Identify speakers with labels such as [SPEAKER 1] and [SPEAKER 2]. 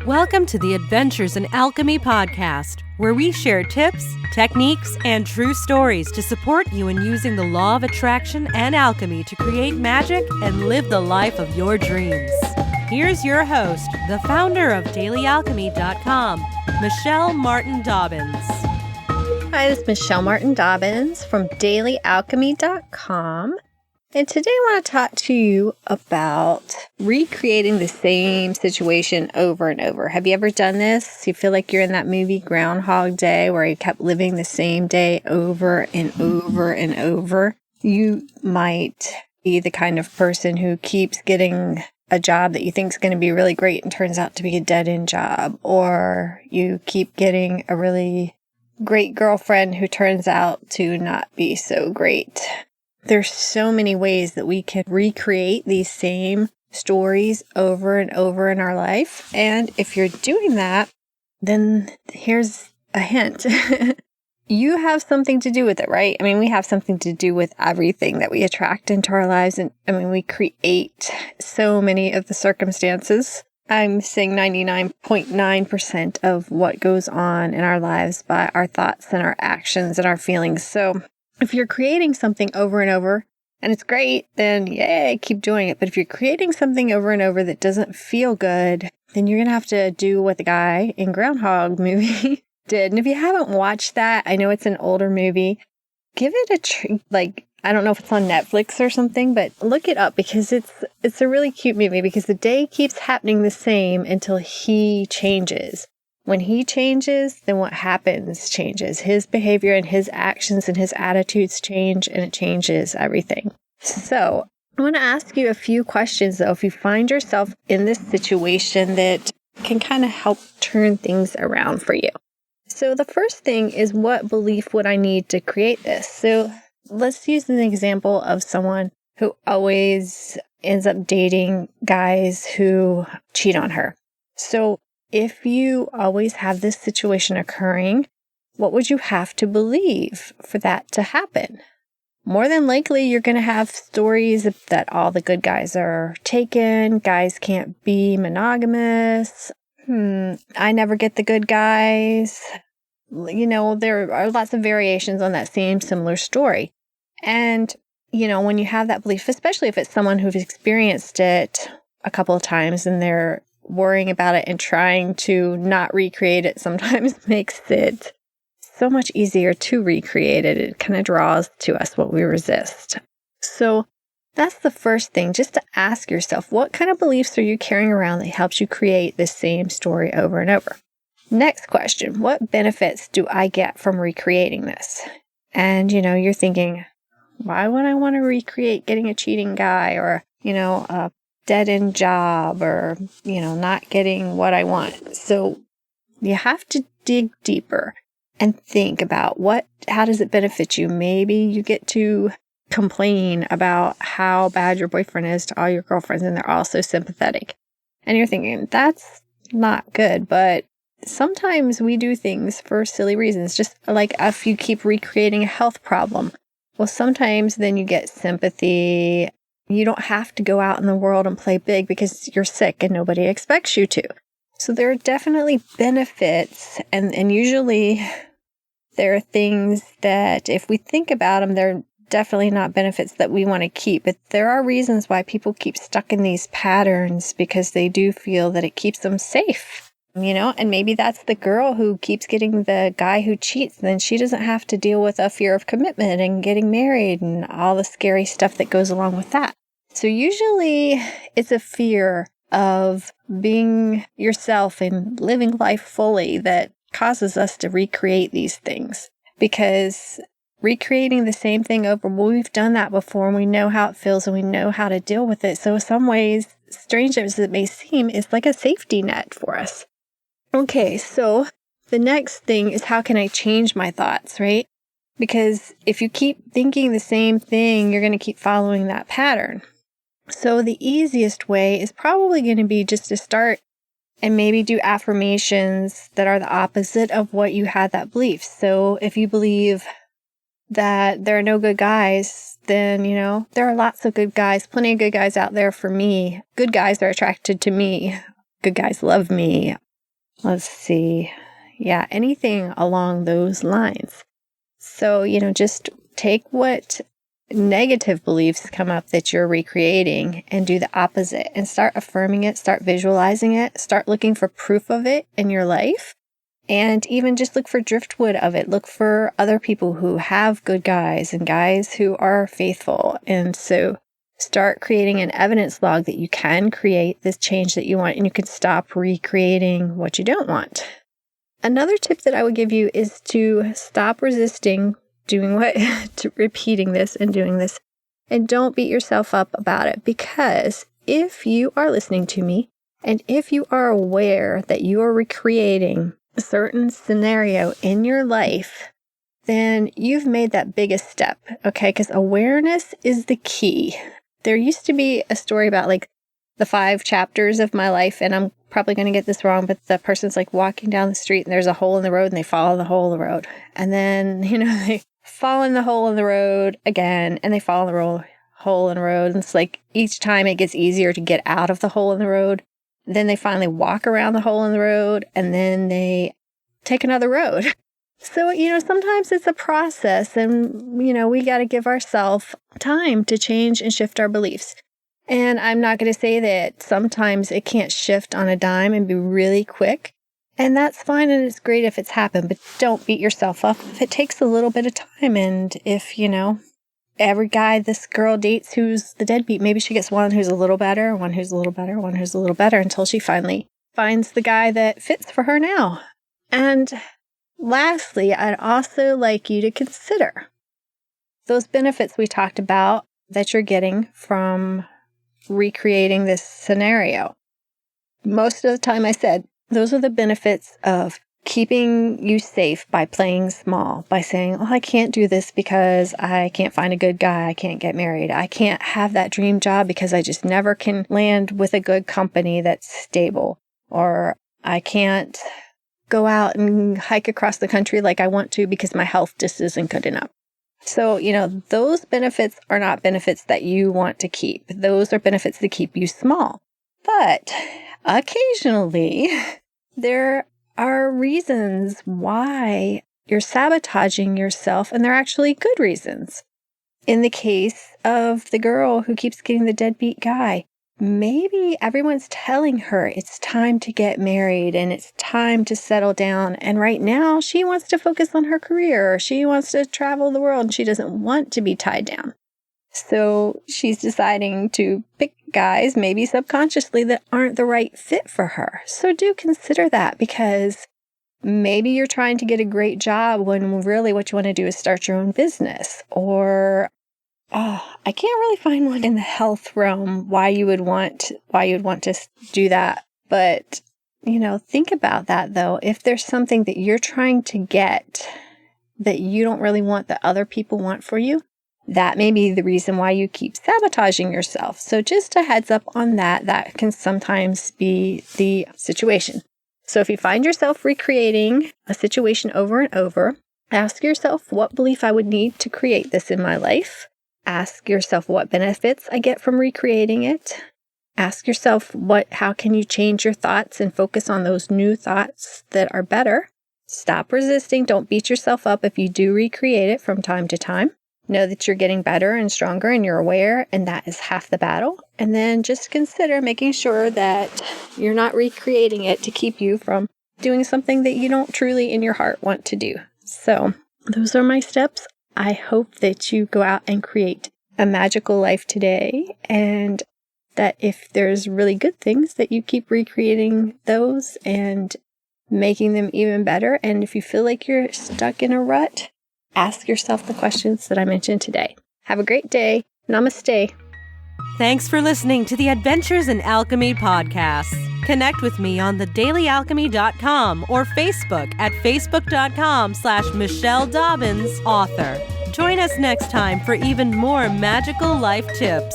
[SPEAKER 1] Welcome to the Adventures in Alchemy podcast, where we share tips, techniques, and true stories to support you in using the law of attraction and alchemy to create magic and live the life of your dreams. Here's your host, the founder of DailyAlchemy.com, Michelle Martin Dobbins.
[SPEAKER 2] Hi, this is Michelle Martin Dobbins from DailyAlchemy.com. And today I want to talk to you about recreating the same situation over and over. Have you ever done this? You feel like you're in that movie Groundhog Day where you kept living the same day over and over and over. You might be the kind of person who keeps getting a job that you think is going to be really great and turns out to be a dead-end job. Or you keep getting a really great girlfriend who turns out to not be so great. There's so many ways that we can recreate these same stories over and over in our life. And if you're doing that, then here's a hint. You have something to do with it, right? I mean, we have something to do with everything that we attract into our lives. And I mean, we create so many of the circumstances. I'm saying 99.9% of what goes on in our lives by our thoughts and our actions and our feelings. So if you're creating something over and over, and it's great, then yay, keep doing it. But if you're creating something over and over that doesn't feel good, then you're going to have to do what the guy in Groundhog movie did. And if you haven't watched that, I know it's an older movie, give it I don't know if it's on Netflix or something, but look it up because it's a really cute movie because the day keeps happening the same until he changes. When he changes, then what happens changes. His behavior and his actions and his attitudes change, and it changes everything. So I want to ask you a few questions, though, if you find yourself in this situation that can kind of help turn things around for you. So the first thing is, what belief would I need to create this? So let's use an example of someone who always ends up dating guys who cheat on her. So if you always have this situation occurring, what would you have to believe for that to happen? More than likely, you're going to have stories that all the good guys are taken, guys can't be monogamous, I never get the good guys. You know, there are lots of variations on that same similar story. And, you know, when you have that belief, especially if it's someone who's experienced it a couple of times and they're worrying about it and trying to not recreate it sometimes makes it so much easier to recreate it. It kind of draws to us what we resist. So that's the first thing, just to ask yourself, what kind of beliefs are you carrying around that helps you create the same story over and over? Next question, what benefits do I get from recreating this? And, you know, you're thinking, why would I want to recreate getting a cheating guy or, you know, a dead-end job or, you know, not getting what I want? So you have to dig deeper and think about how does it benefit you? Maybe you get to complain about how bad your boyfriend is to all your girlfriends and they're all so sympathetic. And you're thinking, that's not good, but sometimes we do things for silly reasons, just like if you keep recreating a health problem. Well, sometimes then you get sympathy. You don't have to go out in the world and play big because you're sick and nobody expects you to. So there are definitely benefits, and usually there are things that if we think about them, they're definitely not benefits that we want to keep. But there are reasons why people keep stuck in these patterns because they do feel that it keeps them safe. You know, and maybe that's the girl who keeps getting the guy who cheats, and then she doesn't have to deal with a fear of commitment and getting married and all the scary stuff that goes along with that. So usually it's a fear of being yourself and living life fully that causes us to recreate these things. Because recreating the same thing over, well, we've done that before and we know how it feels and we know how to deal with it. So in some ways, strange as it may seem, it's like a safety net for us. Okay, so the next thing is, how can I change my thoughts, right? Because if you keep thinking the same thing, you're going to keep following that pattern. So the easiest way is probably going to be just to start and maybe do affirmations that are the opposite of what you had that belief. So if you believe that there are no good guys, then, you know, there are lots of good guys, plenty of good guys out there for me. Good guys are attracted to me. Good guys love me. Let's see. Yeah, anything along those lines. So, just take what negative beliefs come up that you're recreating and do the opposite and start affirming it, start visualizing it, start looking for proof of it in your life. And even just look for driftwood of it. Look for other people who have good guys and guys who are faithful. And so start creating an evidence log that you can create this change that you want, and you can stop recreating what you don't want. Another tip that I would give you is to stop resisting repeating this and doing this. And don't beat yourself up about it, because if you are listening to me and if you are aware that you are recreating a certain scenario in your life, then you've made that biggest step, okay? Because awareness is the key. There used to be a story about the 5 chapters of my life, and I'm probably going to get this wrong, but the person's walking down the street and there's a hole in the road and they fall in the hole in the road. And then, they fall in the hole in the road again and they fall in the hole in the road. And it's each time it gets easier to get out of the hole in the road. Then they finally walk around the hole in the road and then they take another road. So, sometimes it's a process, and, we got to give ourselves time to change and shift our beliefs. And I'm not going to say that sometimes it can't shift on a dime and be really quick. And that's fine, and it's great if it's happened, but don't beat yourself up if it takes a little bit of time. And if, every guy this girl dates who's the deadbeat, maybe she gets one who's a little better, one who's a little better, one who's a little better, until she finally finds the guy that fits for her now. And lastly, I'd also like you to consider those benefits we talked about that you're getting from recreating this scenario. Most of the time I said, those are the benefits of keeping you safe by playing small, by saying, I can't do this because I can't find a good guy, I can't get married, I can't have that dream job because I just never can land with a good company that's stable, or I can't go out and hike across the country like I want to because my health just isn't good enough. So, those benefits are not benefits that you want to keep. Those are benefits that keep you small. But occasionally, there are reasons why you're sabotaging yourself, and they're actually good reasons. In the case of the girl who keeps getting the deadbeat guy, maybe everyone's telling her it's time to get married and it's time to settle down. And right now she wants to focus on her career. She wants to travel the world and she doesn't want to be tied down. So she's deciding to pick guys, maybe subconsciously, that aren't the right fit for her. So do consider that, because maybe you're trying to get a great job when really what you want to do is start your own business. Or I can't really find one in the health realm why you would want to do that. But, think about that though. If there's something that you're trying to get that you don't really want that other people want for you, that may be the reason why you keep sabotaging yourself. So just a heads up on that. That can sometimes be the situation. So if you find yourself recreating a situation over and over, ask yourself, what belief I would need to create this in my life? Ask yourself what benefits I get from recreating it. Ask yourself, how can you change your thoughts and focus on those new thoughts that are better? Stop resisting. Don't beat yourself up if you do recreate it from time to time. Know that you're getting better and stronger and you're aware, and that is half the battle. And then just consider making sure that you're not recreating it to keep you from doing something that you don't truly in your heart want to do. So those are my steps. I hope that you go out and create a magical life today, and that if there's really good things, that you keep recreating those and making them even better. And if you feel like you're stuck in a rut, ask yourself the questions that I mentioned today. Have a great day. Namaste.
[SPEAKER 1] Thanks for listening to the Adventures in Alchemy podcast. Connect with me on thedailyalchemy.com or Facebook at facebook.com/Michelle Dobbins author. Join us next time for even more magical life tips.